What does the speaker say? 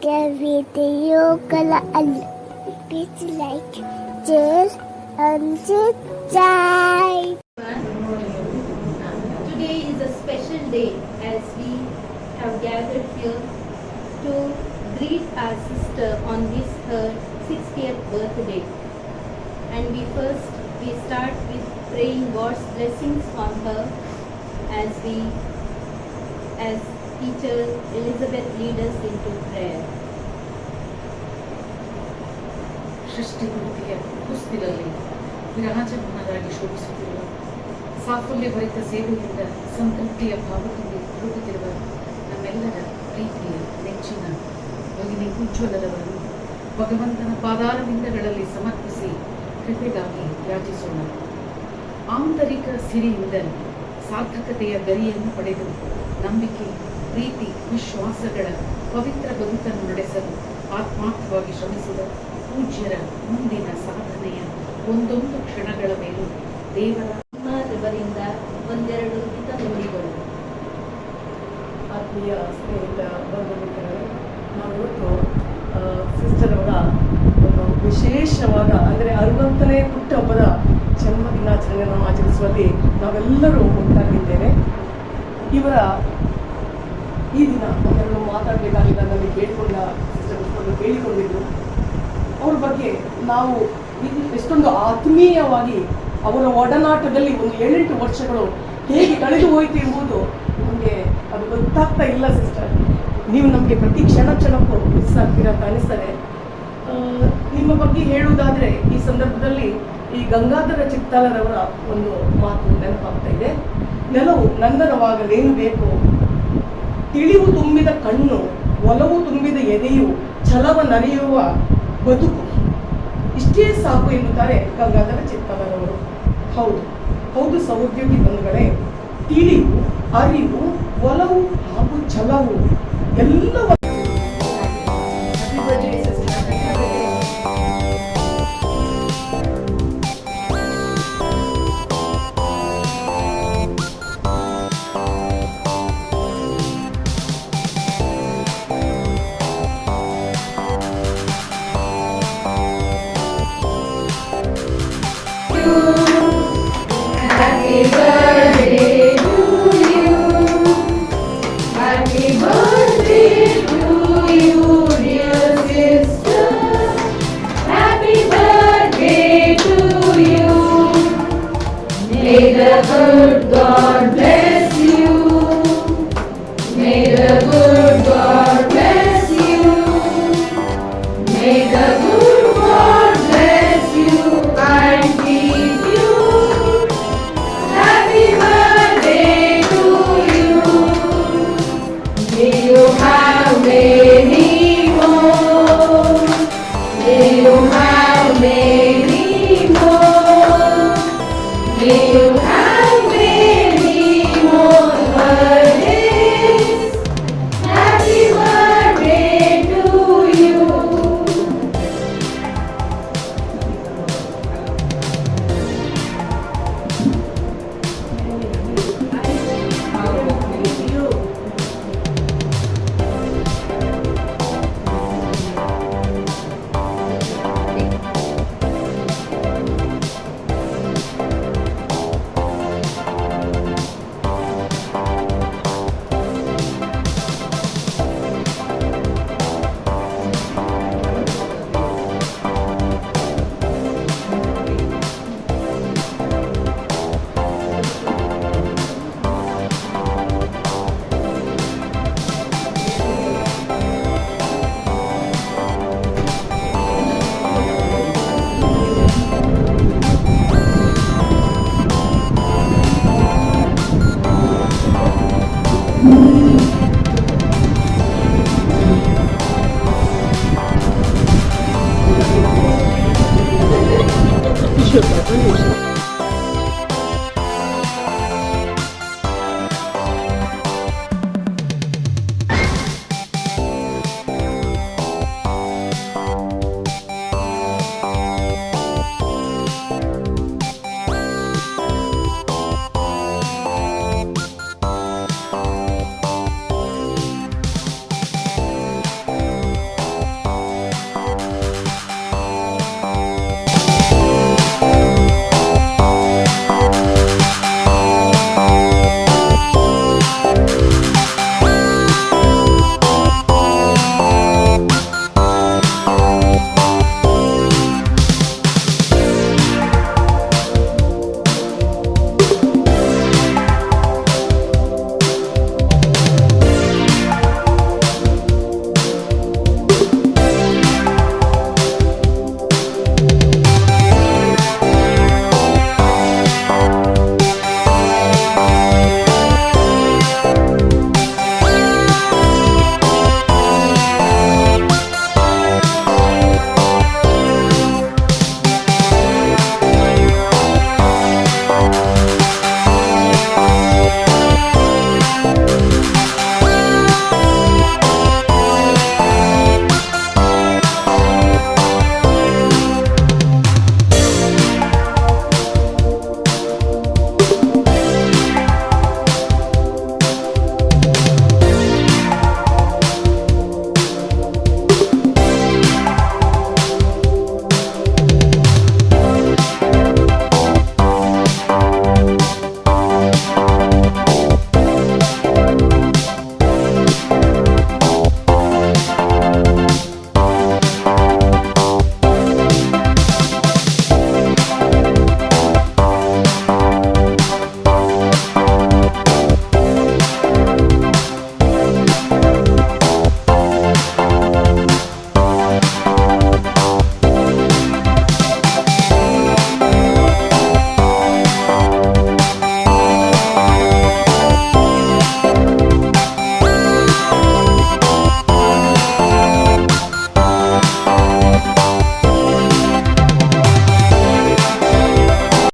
ವಿಡಿಯೋಗಳ like, share and subscribe. Today is a special day as we have gathered here to greet our sister on this her 60th birthday. And we start with praying God's blessings on her as teacher Elizabeth lead us into prayer. ಸೃಷ್ಟಿಕೃತಿಯ ಕುಸ್ತಿಲಲ್ಲಿ ವಿರಾಜಮಾನರಾಗಿ ಶೋಭಿಸುತ್ತಿರುವ ಸಾಫಲ್ಯ ಭರಿತ ಸೇವೆಯಿಂದ ಸಂತೃಪ್ತಿಯ ಭಾವ ತುಂಬಿ ಹುಡುಕುತ್ತಿರುವ ನಮ್ಮೆಲ್ಲರ ಪ್ರೀತಿಯ ನೆಚ್ಚಿನ ಭಗಿನಿ ಉಜ್ವಲರವರನ್ನು ಭಗವಂತನ ಪಾದಾರವಿಂದಗಳಲ್ಲಿ ಸಮರ್ಪಿಸಿ ಕೃಪೆಗಾಗಿ ಯಾಚಿಸೋಣ. ಆಂತರಿಕ ಸಿರಿಯಿಂದ ಸಾರ್ಥಕತೆಯ ಗರಿಯನ್ನು ಪಡೆದು ನಂಬಿಕೆ, ಪ್ರೀತಿ, ವಿಶ್ವಾಸಗಳ ಪವಿತ್ರ ಬದುಕನ್ನು ನಡೆಸಲು ಆತ್ಮಾರ್ಥವಾಗಿ ಶ್ರಮಿಸಿದ ಪೂಜ್ಯರ ಮುಂದಿನ ಸಾಧನೆಯ ಒಂದೊಂದು ಕ್ಷಣಗಳ ಮೇಲೂ ದೇವರಿಂದ ಒಂದೆರಡು ಹಿತನುಡಿಗಳು. ಆತ್ಮೀಯ ಸ್ನೇಹಿತ ಬಂಧುಮಿತ್ರರೇ, ನಾವಿವತ್ತು ಸಿಸ್ಟರ್ ಅವರ ಒಂದು ವಿಶೇಷವಾದ ಅಂದರೆ 60ನೇ ಹುಟ್ಟುಹಬ್ಬದ ಜನ್ಮದಿನಾಚರಣೆಯನ್ನು ಆಚರಿಸುವಲ್ಲಿ ನಾವೆಲ್ಲರೂ ಒಟ್ಟಾಗಿದ್ದೇವೆ. ಇವರ ಈ ದಿನ ಒಂದೆರಡು ಮಾತಾಡಬೇಕಾಗಿಲ್ಲ ನನಗೆ ಕೇಳಿಕೊಂಡಿದ್ದು ಅವ್ರ ಬಗ್ಗೆ ನಾವು ಎಷ್ಟೊಂದು ಆತ್ಮೀಯವಾಗಿ ಅವರ ಒಡನಾಟದಲ್ಲಿ ಒಂದು 7-8 ವರ್ಷಗಳು ಹೇಗೆ ಕಳೆದು ಹೋಯಿತು ಎಂಬುದು ನಮಗೆ ಅದು ಗೊತ್ತಾಗ್ತಾ ಇಲ್ಲ ಸಿಸ್ಟರ್. ನೀವು ನಮಗೆ ಪ್ರತಿ ಕ್ಷಣಕ್ಕೂ ಮಿಸ್ ಆಗ್ತೀರಾ ಅಂತ ಅನಿಸ್ತದೆ. ನಿಮ್ಮ ಬಗ್ಗೆ ಹೇಳುವುದಾದರೆ ಈ ಸಂದರ್ಭದಲ್ಲಿ ಈ ಗಂಗಾಧರ ಚಿತ್ತಾಲರವರ ಒಂದು ಮಾತು ನೆನಪಾಗ್ತಾ ಇದೆ. ನೆಲವು ನಂದನವಾಗಲೇನು ಬೇಕು, ತಿಳಿವು ತುಂಬಿದ ಕಣ್ಣು, ಒಲವು ತುಂಬಿದ ಎದೆಯು, ಛಲವ ನರಿಯುವ ಬದುಕು, ಇಷ್ಟೇ ಸಾಕು ಎನ್ನುತ್ತಾರೆ ಗಂಗಾಧರ ಚಿತ್ತಾಲರವರು. ಹೌದು ಸಹೋದ್ಯೋಗಿ ಬಂಧುಗಳೇ, ತಿಳಿವು, ಅರಿವು, ಒಲವು ಹಾಗೂ ಛಲವು ಎಲ್ಲವೂ